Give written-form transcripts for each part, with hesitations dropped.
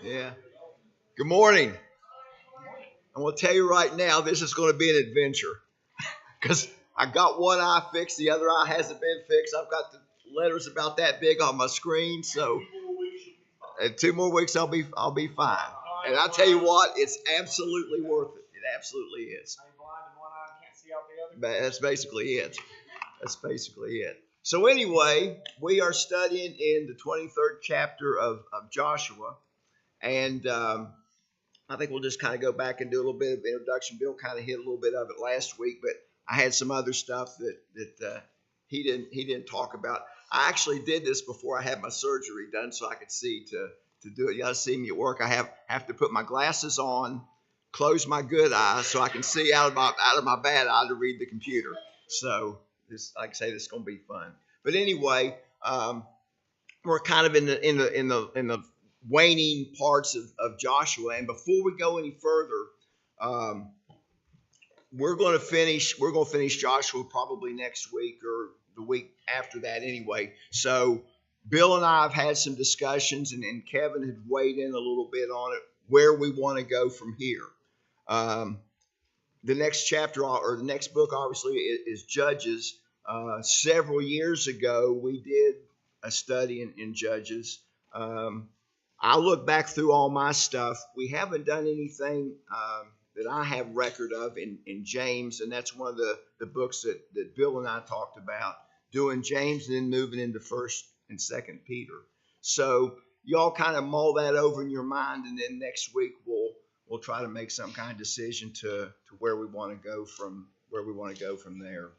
Yeah. Good morning. I'm going to tell you right now, this is going to be an adventure because I got one eye fixed, the other eye hasn't been fixed. I've got the letters about that big on my screen, so in 2 more weeks I'll be fine. And I tell you what, it's absolutely worth it. It absolutely is. That's basically it. That's basically it. So anyway, we are studying in the 23rd chapter of Joshua, and I think we'll just kind of go back and do a little bit of introduction. Bill kind of hit a little bit of it last week, but I had some other stuff that he didn't talk about. I actually did this before I had my surgery done, so I could see to do it. You gotta see me at work. I have to put my glasses on, close my good eye, so I can see out of my bad eye to read the computer. So this, like I say, this is gonna be fun. But anyway, we're kind of in the waning parts of Joshua. And before we go any further, we're going to finish Joshua probably next week or the week after that anyway. So Bill and I have had some discussions, and Kevin had weighed in a little bit on it, where we want to go from here. The next chapter or the next book obviously is Judges. Several years ago, we did a study in Judges. I look back through all my stuff. We haven't done anything that I have record of in James, and that's one of the books that Bill and I talked about, doing James and then moving into 1st and 2nd Peter. So y'all kind of mull that over in your mind, and then next week we'll try to make some kind of decision to where we want to go from there.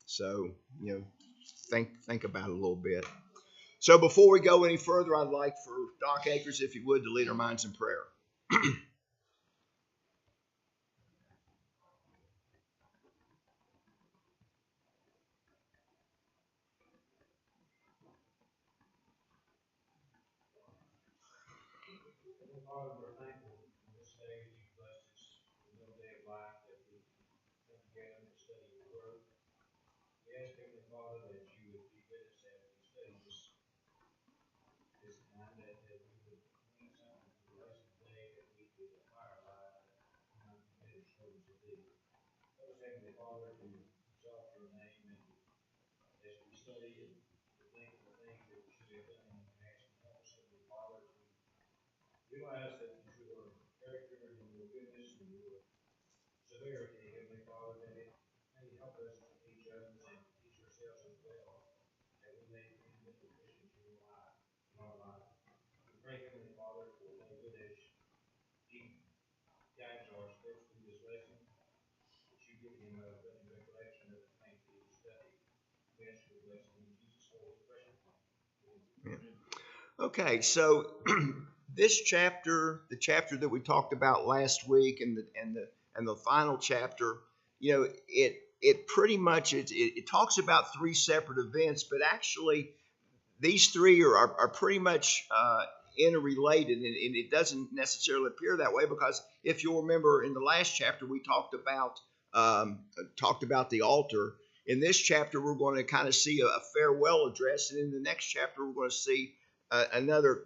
So think about it a little bit. So before we go any further, I'd like for Doc Akers, if you would, to lead our minds in prayer. Okay, so this chapter, the chapter that we talked about last week, and the final chapter, it pretty much it talks about 3 separate events, but actually these 3 are pretty much interrelated, and it doesn't necessarily appear that way, because if you'll remember in the last chapter we talked about the altar. In this chapter we're going to kind of see a farewell address, and in the next chapter we're going to see another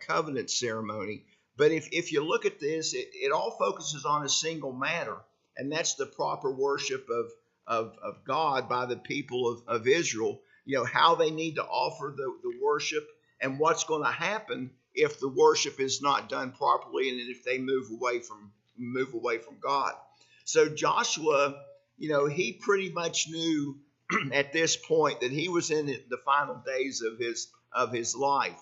covenant ceremony. But if you look at this, it all focuses on a single matter, and that's the proper worship of God by the people of Israel. How they need to offer the worship, and what's going to happen if the worship is not done properly, and if they move away from God. So Joshua, he pretty much knew at this point that he was in the final days of his life.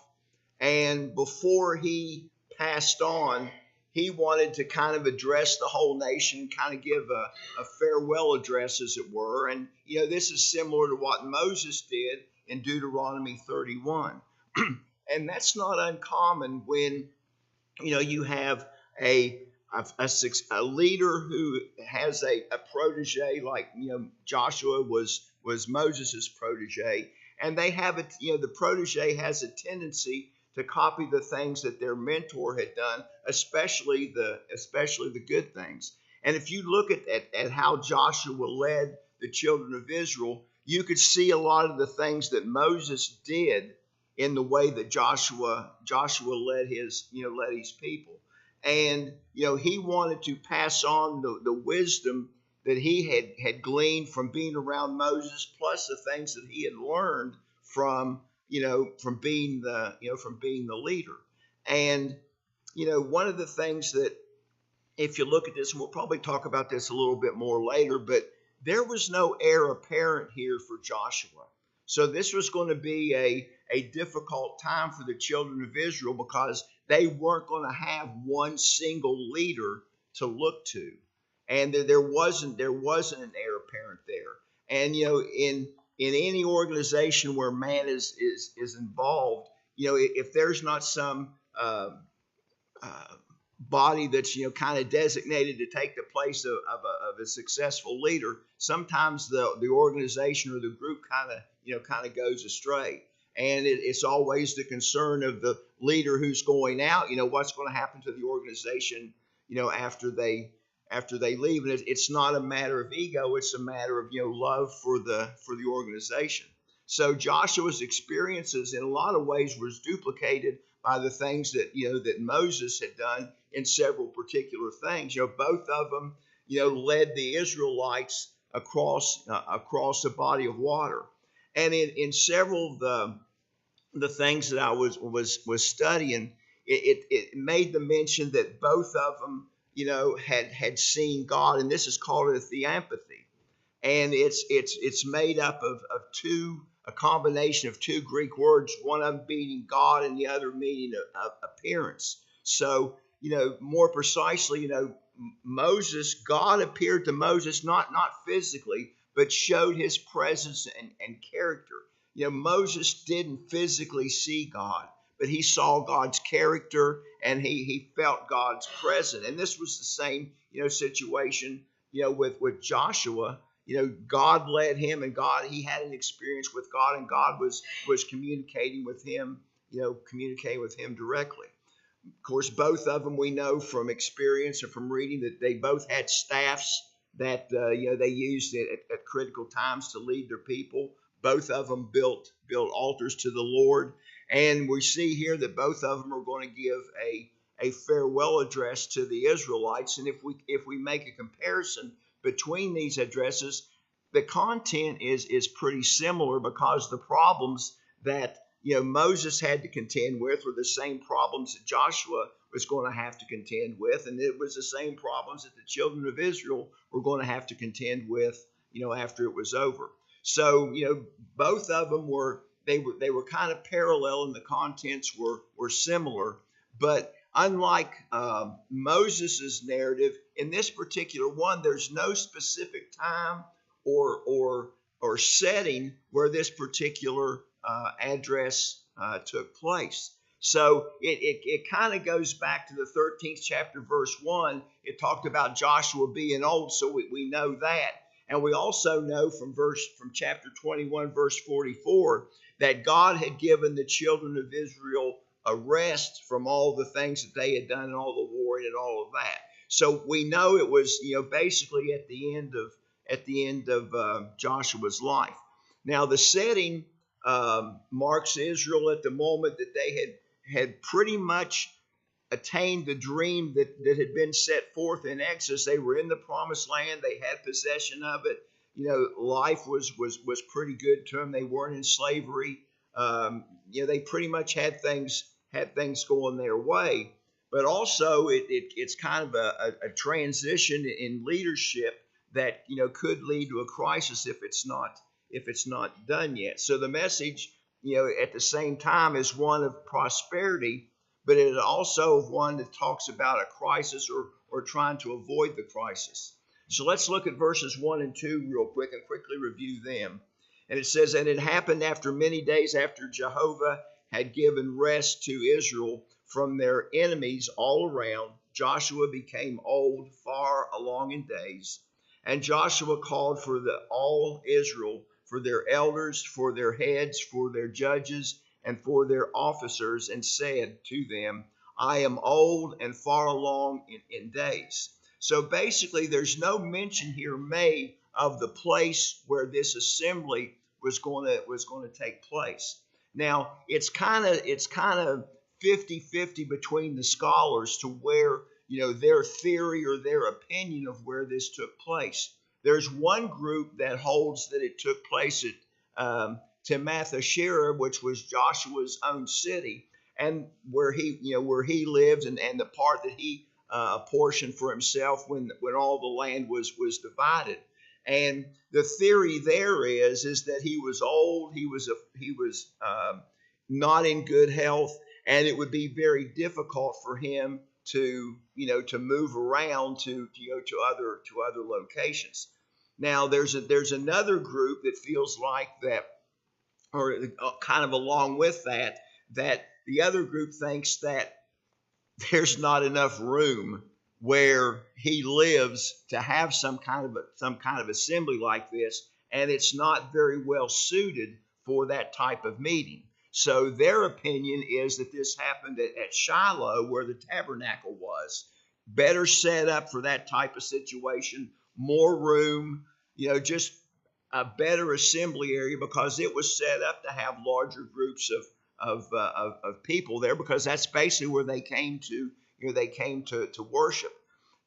And before he passed on, he wanted to kind of address the whole nation, kind of give a farewell address, as it were. And, this is similar to what Moses did in Deuteronomy 31. And that's not uncommon when, you have a leader who has a protege, like, Joshua was Moses' protege. And they have the protege has a tendency to copy the things that their mentor had done, especially the good things. And if you look at how Joshua led the children of Israel, you could see a lot of the things that Moses did in the way that Joshua led his people. And he wanted to pass on the wisdom that he had gleaned from being around Moses, plus the things that he had learned from from being the leader. And one of the things that, if you look at this, and we'll probably talk about this a little bit more later, but there was no heir apparent here for Joshua. So this was going to be a difficult time for the children of Israel, because they weren't going to have one single leader to look to. And there wasn't an heir apparent there. And in any organization where man is involved, if there's not some body that's kind of designated to take the place of a successful leader, sometimes the organization or the group kind of goes astray. And it's always the concern of the leader who's going out, what's going to happen to the organization after they leave. And it's not a matter of ego, it's a matter of love for the organization. So Joshua's experiences in a lot of ways was duplicated by the things that that Moses had done in several particular things. Both of them led the Israelites across a body of water. And in several of the things that I was studying, it made the mention that both of them had seen God, and this is called a theophany. And it's made up of a combination of two Greek words, one of them meaning God and the other meaning appearance. So, more precisely, God appeared to Moses, not physically, but showed his presence and character. Moses didn't physically see God, but he saw God's character and he felt God's presence. And this was the same, situation, with Joshua. God led him, and he had an experience with God, and God was communicating with him directly. Of course, both of them, we know from experience and from reading, that they both had staffs that they used at critical times to lead their people. Both of them built altars to the Lord, and we see here that both of them are going to give a farewell address to the Israelites. And if we make a comparison between these addresses, the content is pretty similar, because the problems that Moses had to contend with were the same problems that Joshua was going to have to contend with, and it was the same problems that the children of Israel were going to have to contend with after it was over. So both of them were kind of parallel, and the contents were similar. But unlike Moses's narrative, in this particular one, there's no specific time or setting where this particular address took place. So it kind of goes back to the 13th chapter, verse 1. It talked about Joshua being old, so we know that. And we also know from chapter 21, verse 44, that God had given the children of Israel a rest from all the things that they had done, and all the warring and all of that. So we know it was basically at the end of Joshua's life. Now the setting marks Israel at the moment that they had pretty much attained the dream that had been set forth in Exodus. They were in the promised land. They had possession of it. Life was pretty good to them. They weren't in slavery. They pretty much had things going their way. But also it's kind of a transition in leadership that could lead to a crisis if it's not done yet. So the message at the same time is one of prosperity, but it is also one that talks about a crisis or trying to avoid the crisis. So let's look at verses 1 and 2 real quick and quickly review them. And it says, "And it happened after many days, after Jehovah had given rest to Israel from their enemies all around, Joshua became old, far along in days. And Joshua called for all Israel, for their elders, for their heads, for their judges, and for their officers, and said to them, I am old and far along in days." So basically, there's no mention here made of the place where this assembly was going to take place. Now it's kind of 50-50 between the scholars to where their theory or their opinion of where this took place. There's one group that holds that it took place at Temath-Ashera, which was Joshua's own city, and where he lived, and the part that he apportioned for himself when all the land was divided. And the theory there is that he was old, he was not in good health, and it would be very difficult for him to move around to other locations. Now there's another group that feels like that, or kind of along with that the other group thinks that there's not enough room where he lives to have some kind of assembly like this, and it's not very well suited for that type of meeting. So their opinion is that this happened at Shiloh, where the tabernacle was. Better set up for that type of situation, more room, just a better assembly area, because it was set up to have larger groups of people there, because that's basically where they came to worship.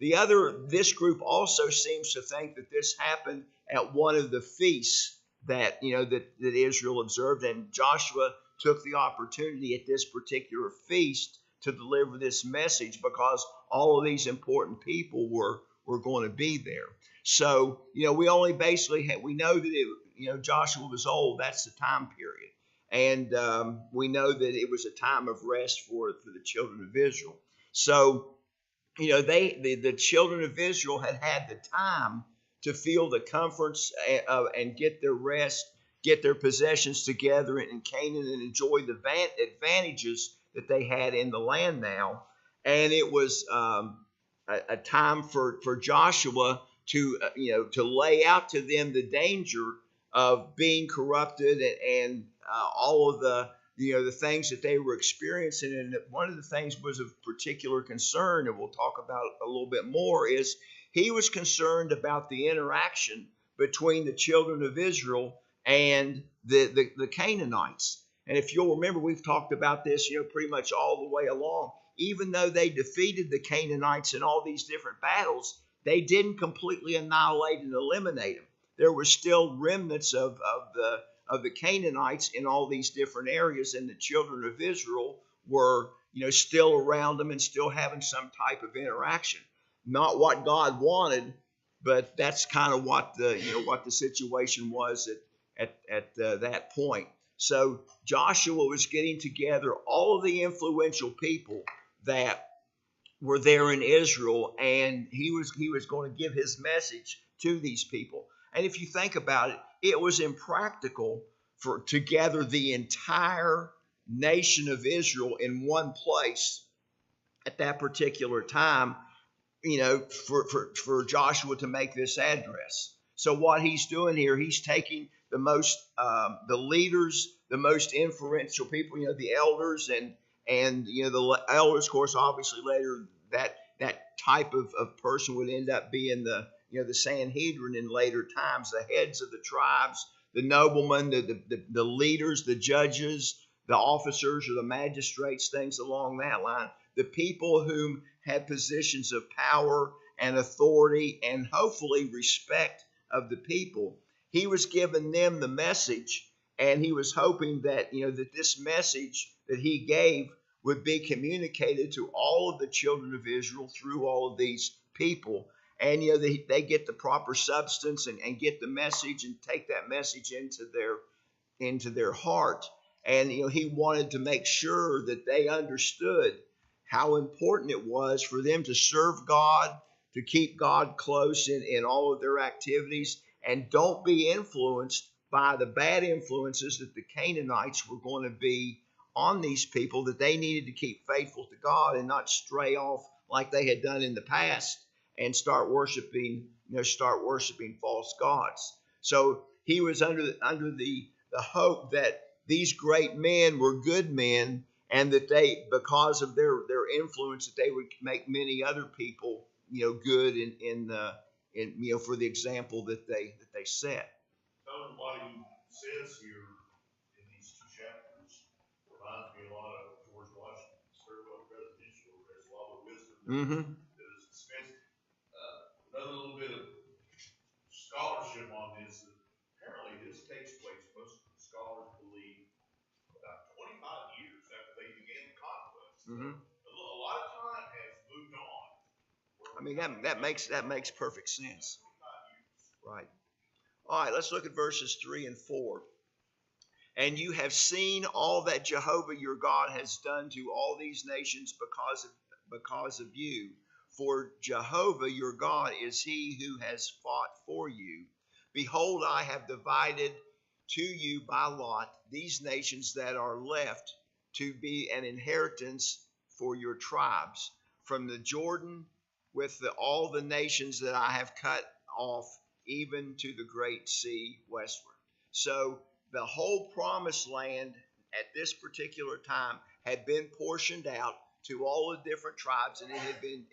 This group also seems to think that this happened at one of the feasts that Israel observed, and Joshua took the opportunity at this particular feast to deliver this message, because all of these important people were going to be there. So we only basically we know that Joshua was old. That's the time period. And we know that it was a time of rest for the children of Israel. So, the children of Israel had the time to feel the comforts and get their rest, get their possessions together in Canaan, and enjoy the advantages that they had in the land now. And it was a time for Joshua to lay out to them the danger of being corrupted and all of the things that they were experiencing. And one of the things was of particular concern, and we'll talk about a little bit more, is he was concerned about the interaction between the children of Israel and the Canaanites. And if you'll remember, we've talked about this, pretty much all the way along. Even though they defeated the Canaanites in all these different battles, they didn't completely annihilate and eliminate them. There were still remnants of the Canaanites in all these different areas, and the children of Israel were, still around them and still having some type of interaction. Not what God wanted, but that's kind of what the situation was at that point. So Joshua was getting together all of the influential people that were there in Israel, and he was going to give his message to these people. And if you think about it, it was impractical to gather the entire nation of Israel in one place at that particular time, for Joshua to make this address. So what he's doing here, he's taking the leaders, the most influential people, the elders, and the elders, of course, obviously later that type of person would end up being the Sanhedrin in later times, the heads of the tribes, the noblemen, the leaders, the judges, the officers or the magistrates, things along that line, the people whom had positions of power and authority and hopefully respect of the people. He was giving them the message, and he was hoping that that this message that he gave would be communicated to all of the children of Israel through all of these people. And they get the proper substance and get the message and take that message into their heart. And he wanted to make sure that they understood how important it was for them to serve God, to keep God close in all of their activities, and don't be influenced by the bad influences that the Canaanites were going to be on these people, that they needed to keep faithful to God and not stray off like they had done in the past and start worshiping false gods. So he was under the hope that these great men were good men, and that they, because of their influence, that they would make many other people good in for the example that they set. Tell them what he says here in these two chapters. Mm-hmm. Another little bit of scholarship on this. Apparently, this takes place. Most scholars believe about 25 years after they began the conquest. Mm-hmm. A lot of time has moved on. I mean, that makes perfect sense. Right. All right, let's look at verses 3 and 4. And you have seen all that Jehovah your God has done to all these nations because of you. For Jehovah your God is he who has fought for you. Behold, I have divided to you by lot these nations that are left to be an inheritance for your tribes, from the Jordan with all the nations that I have cut off, even to the great sea westward. So the whole promised land at this particular time had been portioned out to all the different tribes, and it had been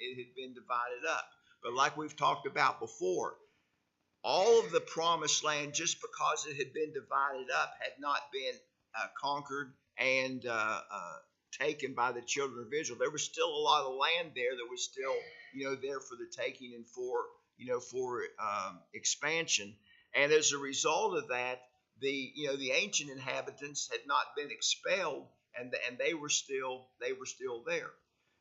divided up. But like we've talked about before, all of the promised land, just because it had been divided up, had not been conquered and taken by the children of Israel. There was still a lot of land there that was still, there for the taking and for expansion. And as a result of that, the ancient inhabitants had not been expelled, and they were still there.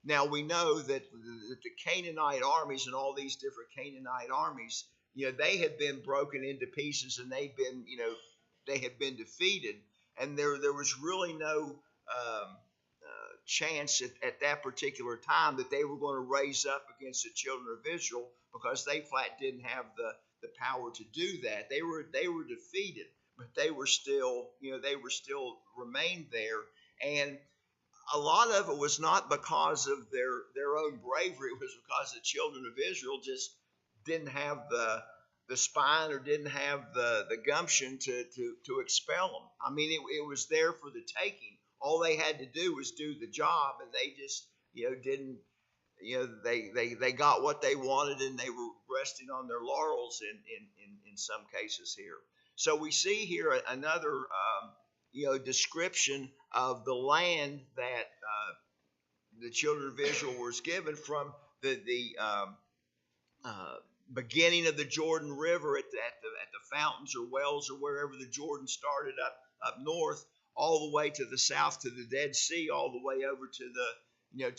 Now we know that the Canaanite armies and all these different Canaanite armies, they had been broken into pieces, and they had been defeated, and there was really no chance at that particular time that they were going to raise up against the children of Israel, because they flat didn't have the power to do that. They were defeated, but they were still remained there. And a lot of it was not because of their own bravery. It was because the children of Israel just didn't have the spine, or didn't have the gumption to expel them. I mean, it was there for the taking. All they had to do was do the job, and they just didn't. They got what they wanted, and they were resting on their laurels in some cases here. So we see here another description of the land that the children of Israel was given from the beginning of the Jordan River at the fountains or wells, or wherever the Jordan started up north, all the way to the south to the Dead Sea, all the way over to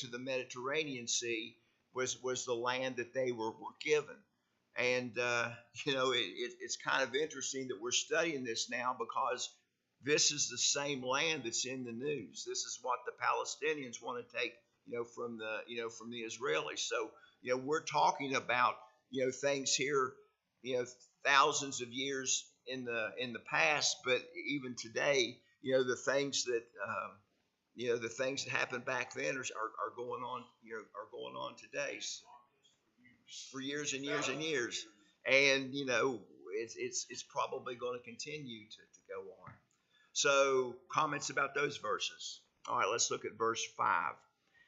the Mediterranean Sea was the land that they were given. And it's kind of interesting that we're studying this now, because this is the same land that's in the news. This is what the Palestinians want to take from the Israelis. So we're talking about things here thousands of years in the past, but even today, the things that the things that happened back then are going on today for years and years and years. And it's probably going to continue to go on. So, comments about those verses. All right, let's look at verse 5.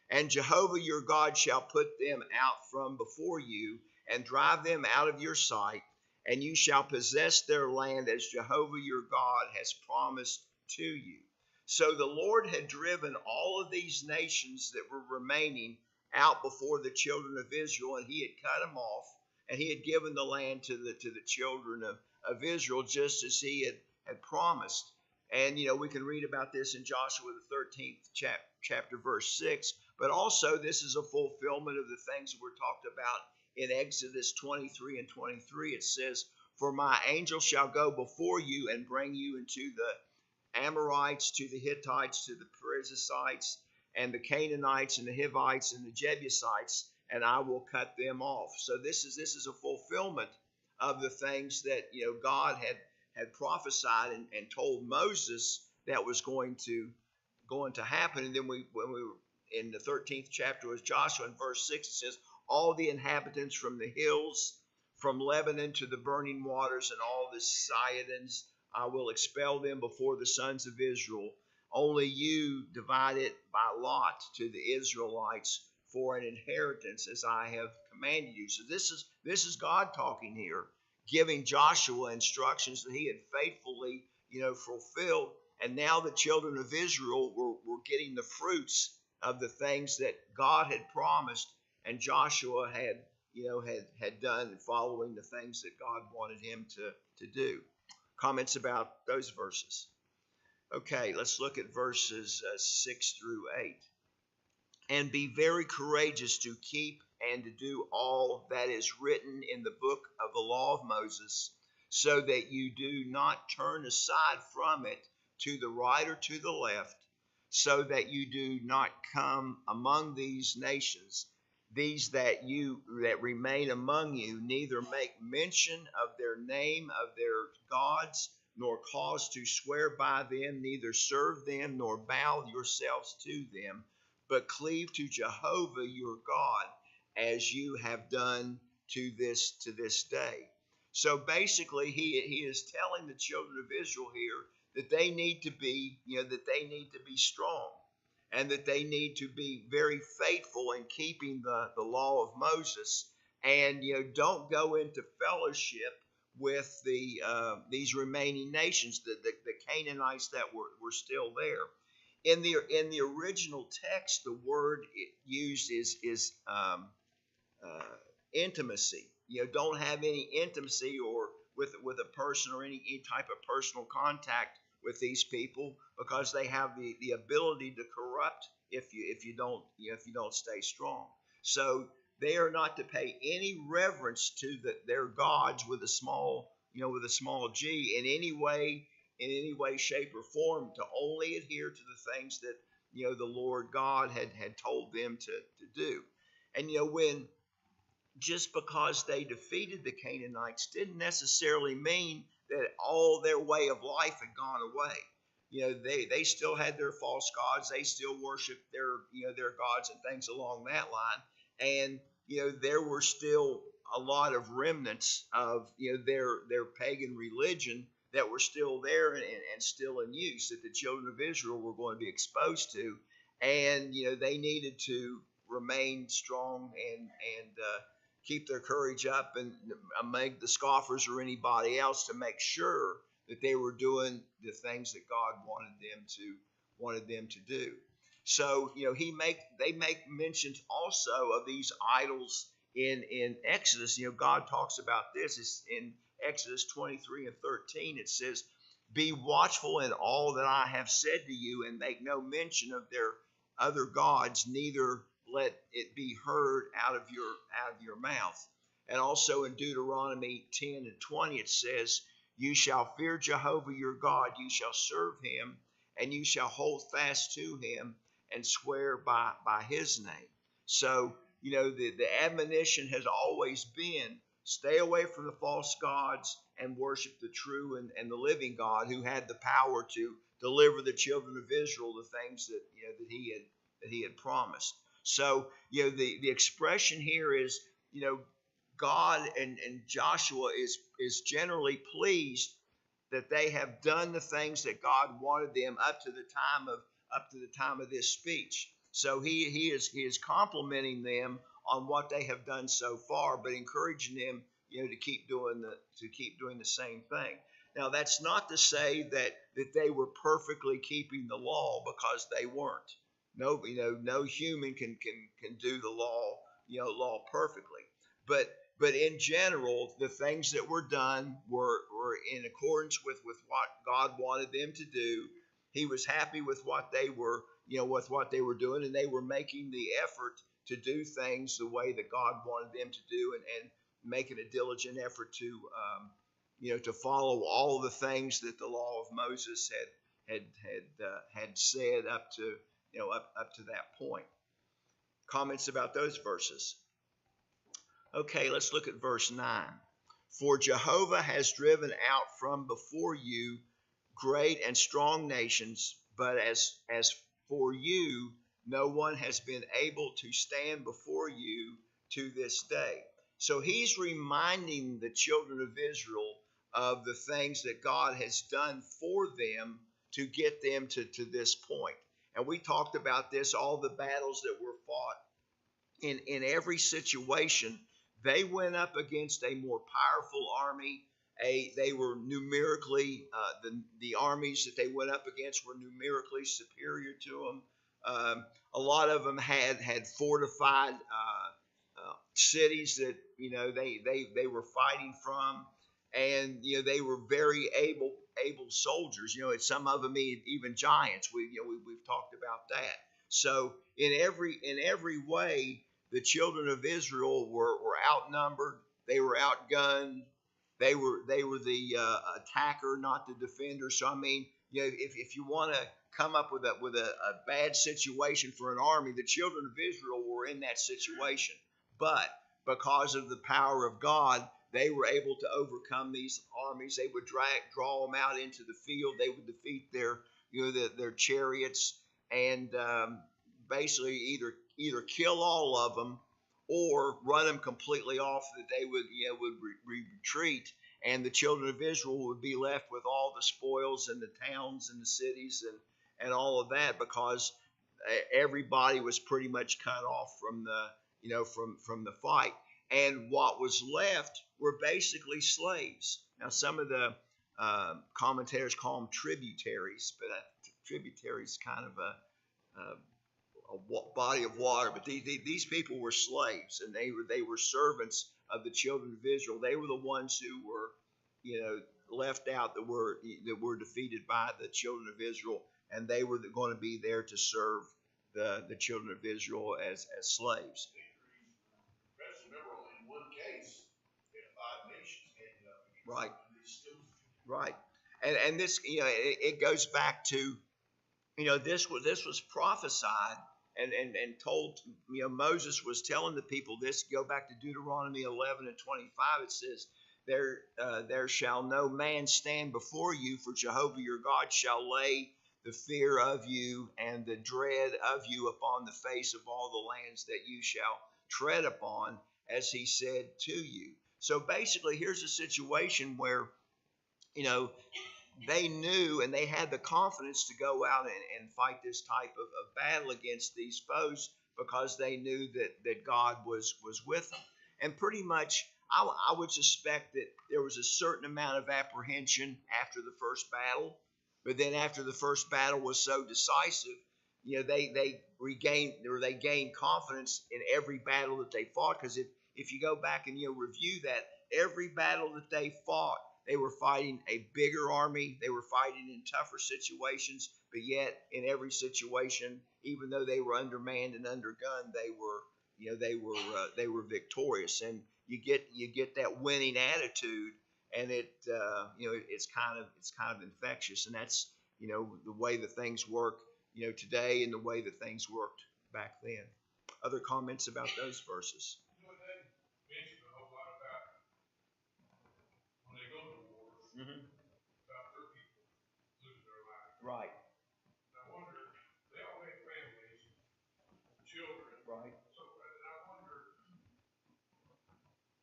And Jehovah your God shall put them out from before you, and drive them out of your sight, and you shall possess their land as Jehovah your God has promised to you. So the Lord had driven all of these nations that were remaining out before the children of Israel, and he had cut them off, and he had given the land to the children of Israel, just as he had promised. And we can read about this in Joshua the 13th chapter verse 6, but also this is a fulfillment of the things that were talked about in Exodus 23 and 23. It says, for my angel shall go before you and bring you into the Amorites, to the Hittites, to the Perizzites, and the Canaanites, and the Hivites, and the Jebusites, and I will cut them off. So this is a fulfillment of the things that God had prophesied and told Moses that was going to happen. And then when we were in the 13th chapter of Joshua, in verse 6, it says, all the inhabitants from the hills, from Lebanon to the burning waters, and all the Sidonians, I will expel them before the sons of Israel. Only you divide it by lot to the Israelites for an inheritance, as I have commanded you. So this is God talking here, giving Joshua instructions that he had faithfully fulfilled. And now the children of Israel were getting the fruits of the things that God had promised. and Joshua had done following the things that God wanted him to do. Comments about those verses? Okay, let's look at verses 6 through 8. And be very courageous to keep and to do all that is written in the book of the law of Moses, so that you do not turn aside from it to the right or to the left, so that you do not come among these nations, these that remain among you, neither make mention of their name, of their gods, nor cause to swear by them, neither serve them, nor bow yourselves to them, but cleave to Jehovah your God, as you have done to this day. So basically, he is telling the children of Israel here that they need to be, strong, and that they need to be very faithful in keeping the law of Moses, and don't go into fellowship with these remaining nations, the Canaanites that were still there. In the original text, the word used is intimacy. Don't have any intimacy or with a person or any type of personal contact with these people, because they have the ability to corrupt if you don't stay strong. So they are not to pay any reverence to their gods with a small g in any way, shape, or form, to only adhere to the things that the Lord God had told them to do. And when just because they defeated the Canaanites didn't necessarily mean that all their way of life had gone away. They still had their false gods. They still worshiped their gods and things along that line. And there were still a lot of remnants of their pagan religion that were still there and still in use, that the children of Israel were going to be exposed to, and they needed to remain strong and keep their courage up, and make the scoffers or anybody else to make sure that they were doing the things that God wanted them to do. So they make mentions also of these idols in Exodus. God talks about this. It's in Exodus 23 and 13. It says, "Be watchful in all that I have said to you, and make no mention of their other gods, neither let it be heard out of your mouth." And also in Deuteronomy 10 and 20, it says, "You shall fear Jehovah your God, you shall serve him, and you shall hold fast to him and swear by his name." So, the admonition has always been, stay away from the false gods and worship the true and the living God, who had the power to deliver the children of Israel the things that he had promised. So, the expression here is, God and Joshua is generally pleased that they have done the things that God wanted them up to the time of this speech. So he is complimenting them on what they have done so far, but encouraging them, to keep doing the same thing. Now, that's not to say that they were perfectly keeping the law, because they weren't. No human can do the law perfectly. But in general, the things that were done were in accordance with what God wanted them to do. He was happy with what they were doing, and they were making the effort to do things the way that God wanted them to do, and making a diligent effort to follow all the things that the law of Moses had said up to that point. Comments about those verses? Okay, let's look at verse 9. "For Jehovah has driven out from before you great and strong nations, but as for you, no one has been able to stand before you to this day." So he's reminding the children of Israel of the things that God has done for them to get them to this point. And we talked about this, all the battles that were fought. In every situation, they went up against a more powerful army. They were numerically, the armies that they went up against were numerically superior to them. A lot of them had fortified cities that they were fighting from, and they were very able soldiers. And some of them even giants. We've talked about that. So in every way, the children of Israel were outnumbered. They were outgunned. They were the attacker, not the defender. So I mean, if you want to come up with a bad situation for an army, the children of Israel were in that situation. But because of the power of God, they were able to overcome these armies. They would draw them out into the field. They would defeat their chariots, and basically either kill all of them or run them completely off. That they would retreat, and the children of Israel would be left with all the spoils and the towns and the cities and all of that, because everybody was pretty much cut off from the fight. And what was left were basically slaves. Now, some of the commentators call them tributaries, but tributaries is kind of a body of water. But these people were slaves, and they were servants of the children of Israel. They were the ones who were, left out, that were defeated by the children of Israel, and they were going to be there to serve the children of Israel as slaves. Right. Right. And this, it goes back to, this was prophesied and told. Moses was telling the people this. Go back to Deuteronomy 11 and 25. It says, there shall no man stand before you, for Jehovah your God shall lay the fear of you and the dread of you upon the face of all the lands that you shall tread upon, as he said to you. So basically, here's a situation where, they knew and they had the confidence to go out and fight this type of battle against these foes, because they knew that God was with them. And pretty much, I would suspect that there was a certain amount of apprehension after the first battle, but then after the first battle was so decisive, they gained confidence in every battle that they fought. Because if you go back and review that, every battle that they fought, they were fighting a bigger army. They were fighting in tougher situations, but yet in every situation, even though they were undermanned and undergunned, they were victorious. And you get that winning attitude, and it's kind of infectious. And that's the way the things work today, and the way that things worked back then. Other comments about those verses? Mm-hmm. About their people losing their lives. Right. And I wonder, they all had families, children. Right. So, and I wonder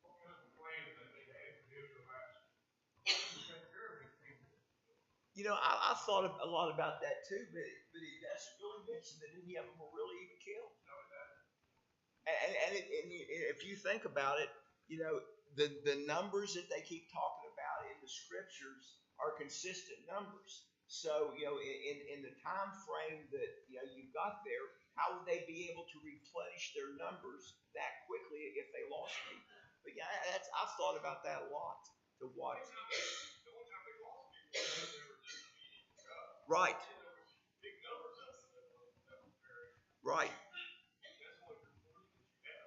what kind of plan that they had for the Israelites to take care of these people. I thought a lot about that too, but that's really mentioned that any of them were really even killed. No, that. And if you think about it, the numbers that they keep talking about in the scriptures are consistent numbers. So, in the time frame that you've got there, how would they be able to replenish their numbers that quickly if they lost people? But yeah, I've thought about that a lot. To watch. The one time they lost people, they were just right. Big numbers of them. Right.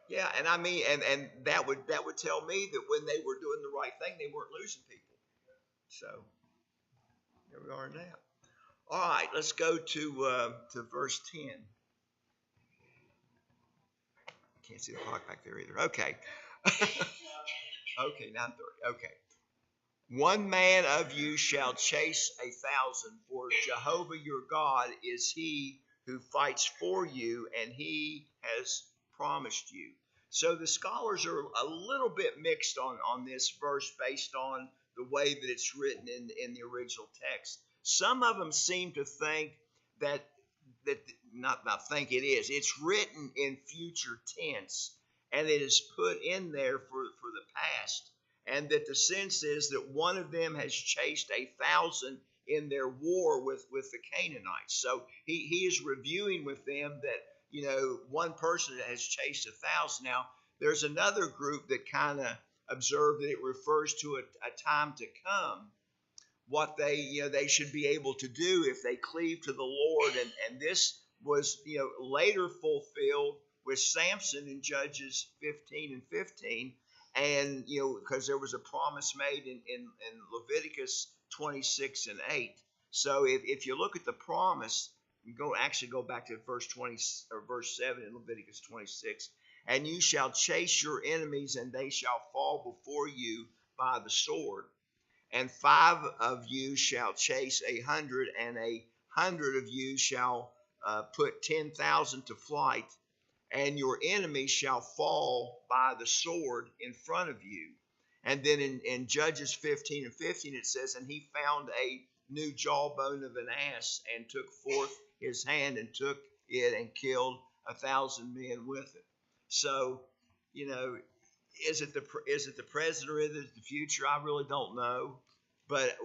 Yeah, and I mean, and that would tell me that when they were doing the right thing, they weren't losing people. So here we are now. All right, let's go to verse 10. Can't see the clock back there either. Okay. Okay, 9:30. Okay. One man of you shall chase 1,000, for Jehovah your God is he who fights for you, and he has promised you. So the scholars are a little bit mixed on this verse based on the way that it's written in the original text. Some of them seem to think that not think it is. It's written in future tense, and it is put in there for the past. And that the sense is that one of them has chased 1,000 in their war with the Canaanites. So he is reviewing with them that, one person has chased 1,000. Now, There's another group that kind of observe that it refers to a time to come, what they should be able to do if they cleave to the Lord, and this was later fulfilled with Samson in Judges 15 and 15, and because there was a promise made in Leviticus 26 and 8. So if you look at the promise, go back to verse 20 or verse 7 in Leviticus 26. And you shall chase your enemies, and they shall fall before you by the sword. And 5 of you shall chase 100, and 100 of you shall put 10,000 to flight. And your enemies shall fall by the sword in front of you. And then in Judges 15 and 15 it says, and he found a new jawbone of an ass, and took forth his hand, and took it, and killed 1,000 men with it. So, is it the present or is it the future? I really don't know, but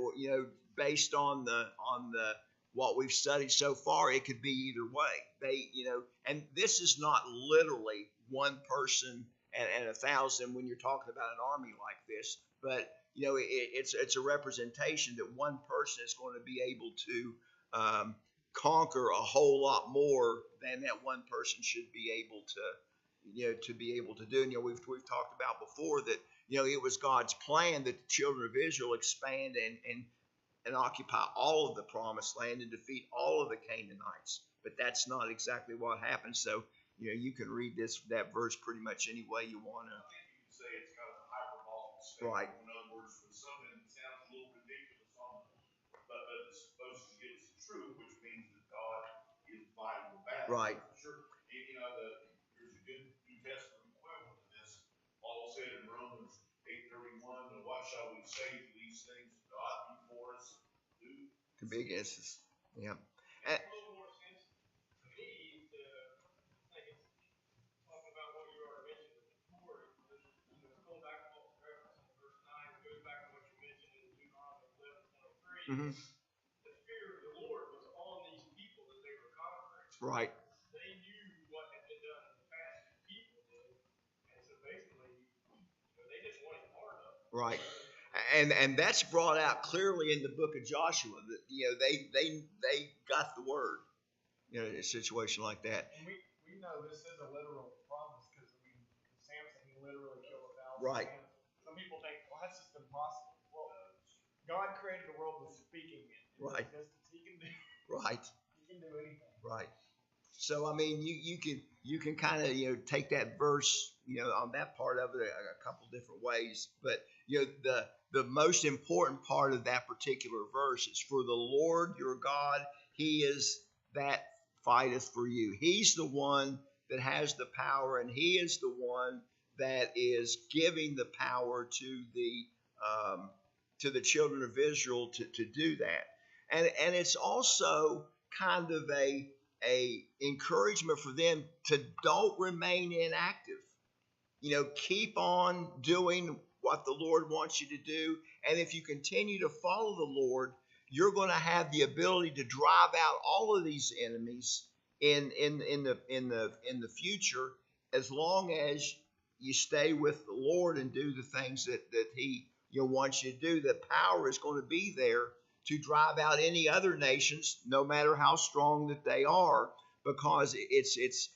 based on the what we've studied so far, it could be either way. And this is not literally one person and 1,000 when you're talking about an army like this, but it's a representation that one person is going to be able to conquer a whole lot more than that one person should be able to do. And we've talked about before that it was God's plan that the children of Israel expand and occupy all of the promised land and defeat all of the Canaanites. But that's not exactly what happened. So you can read that verse pretty much any way you want to. I think you could say it's kind of a hyperbolic statement. Right. In other words, when something sounds a little ridiculous but it's supposed to get us the truth, which means that God is fighting the battle. Right. Sure. There's a good New Testament equivalent to this. Paul said in Romans 8:31, what shall we say to these things? God be for us, who can be against us. Yeah. A little more sense to me to think it's talking about what you already mentioned before. Going back to what was referenced in verse 9, it goes back to what you mentioned in Deuteronomy 11:23. The fear of the Lord was on these people that they were conquering. Right. They knew what had been done in the past, the people did, and so basically, they didn't want it hard enough. Right. And that's brought out clearly in the book of Joshua that they got the word in a situation like that. And we know this is a literal promise because Samson, he literally killed 1,000 Right. men. Some people think, well, that's just impossible. Well, God created the world with speaking it. Right. He can do. Right. He can do anything. Right. So I mean, you can kind of take that verse on that part of it a couple different ways, but the most important part of that particular verse is, for the Lord your God, He is that fighteth for you. He's the one that has the power, and He is the one that is giving the power to the children of Israel to do that. And it's also kind of a encouragement for them to don't remain inactive. Keep on doing what the Lord wants you to do. And if you continue to follow the Lord, you're going to have the ability to drive out all of these enemies in the future, as long as you stay with the Lord and do the things that He wants you to do. The power is going to be there to drive out any other nations, no matter how strong that they are, because it's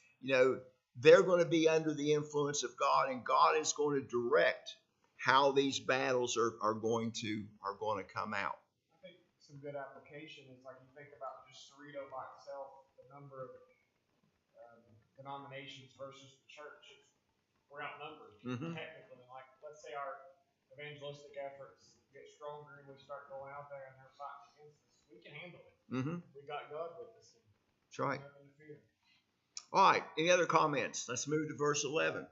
they're going to be under the influence of God, and God is going to direct how these battles are going to come out. I think some good application is like you think about just Cerrito by itself, the number of denominations versus the church. We're outnumbered technically. Like, let's say our evangelistic efforts get stronger and we start going out there and they're fighting against us. We can handle it. We got God with us. That's right. Nothing to fear. All right. Any other comments? Let's move to verse 11.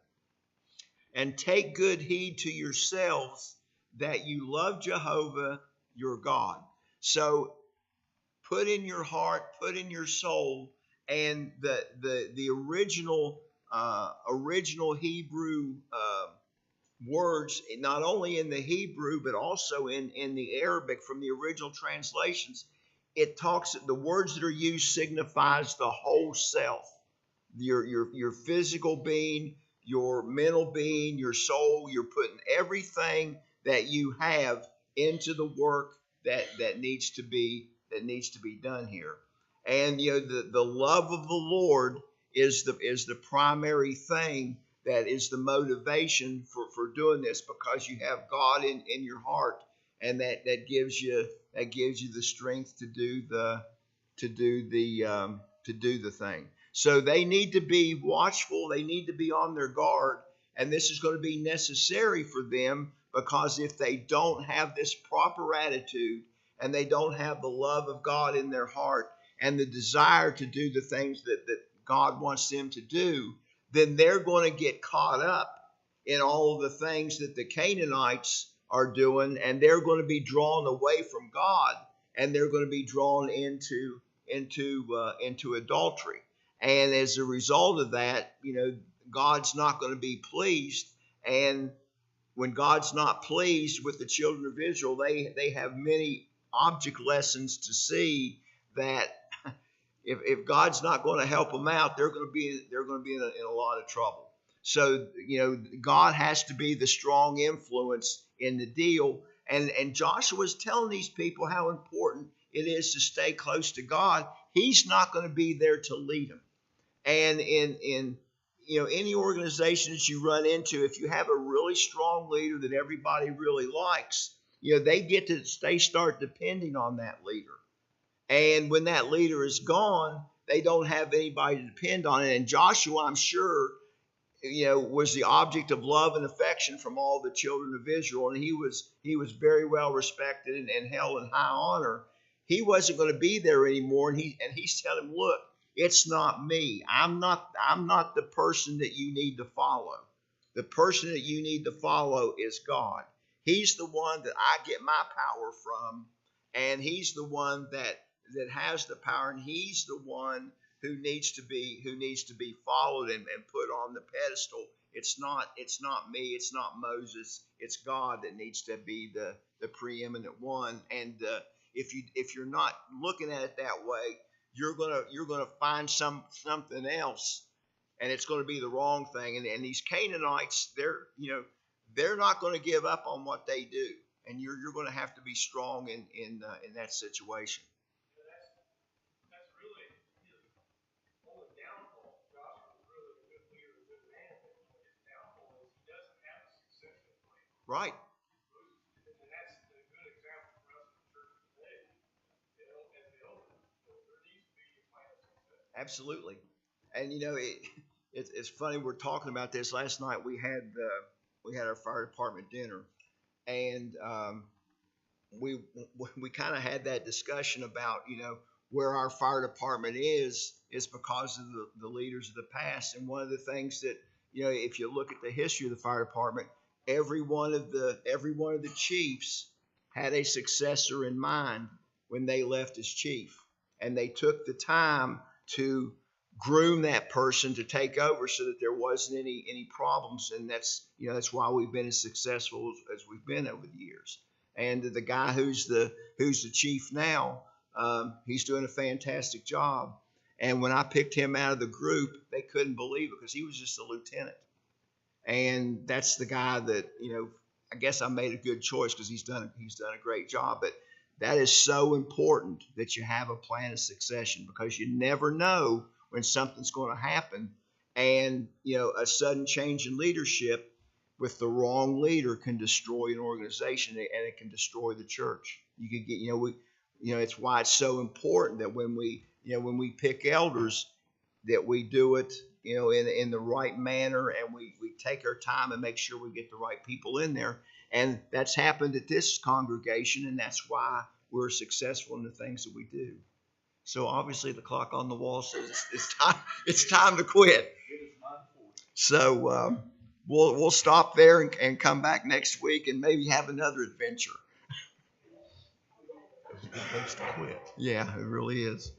And take good heed to yourselves that you love Jehovah your God. So put in your heart, put in your soul, and the original Hebrew words, not only in the Hebrew but also in the Arabic from the original translations, it talks, the words that are used signifies the whole self, your physical being, your mental being, your soul. You're putting everything that you have into the work that needs to be done here. And the love of the Lord is the primary thing that is the motivation for doing this, because you have God in your heart, and that gives you the strength to do the thing. So they need to be watchful. They need to be on their guard, and this is going to be necessary for them, because if they don't have this proper attitude and they don't have the love of God in their heart and the desire to do the things that God wants them to do, then they're going to get caught up in all of the things that the Canaanites are doing, and they're going to be drawn away from God, and they're going to be drawn into adultery. And as a result of that, God's not going to be pleased. And when God's not pleased with the children of Israel, they have many object lessons to see that if God's not going to help them out, they're going to be in a lot of trouble. So God has to be the strong influence in the deal. And Joshua's telling these people how important it is to stay close to God. He's not going to be there to lead them. And in any organization that you run into, if you have a really strong leader that everybody really likes, they start depending on that leader. And when that leader is gone, they don't have anybody to depend on. And Joshua, I'm sure, was the object of love and affection from all the children of Israel, and he was very well respected and held in high honor. He wasn't going to be there anymore, and he's telling him, look, it's not me. I'm not the person that you need to follow. The person that you need to follow is God. He's the one that I get my power from, and he's the one that has the power, and he's the one who needs to be followed and put on the pedestal. It's not me. It's not Moses. It's God that needs to be the preeminent one. And if you're not looking at it that way, you're gonna find something else, and it's going to be the wrong thing. And these Canaanites, they're not going to give up on what they do, and you're going to have to be strong in that situation. That's really his only downfall. Joshua was really a good leader, a good man, but his downfall is he doesn't have a succession plan. Right. And that's a good example for us in the church today. As the elders, there needs to be a plan of success. Absolutely. And it's funny, we're talking about this last night. We had our fire department dinner, and we kind of had that discussion about where our fire department is because of the leaders of the past. And one of the things that if you look at the history of the fire department, every one of the chiefs had a successor in mind when they left as chief, and they took the time to groom that person to take over so that there wasn't any problems. And that's why we've been as successful as we've been over the years. And the guy who's the chief now, he's doing a fantastic job. And when I picked him out of the group, they couldn't believe it, because he was just a lieutenant. And that's the guy that I guess I made a good choice, because he's done a great job. But that is so important that you have a plan of succession, because you never know when something's going to happen. And a sudden change in leadership with the wrong leader can destroy an organization, and it can destroy the church. You could get it's why it's so important that when we pick elders, that we do it in the right manner, and we take our time and make sure we get the right people in there. And that's happened at this congregation, and that's why we're successful in the things that we do. So obviously the clock on the wall says it's time to quit. So we'll stop there and come back next week and maybe have another adventure. It's a good place to quit. Yeah, it really is.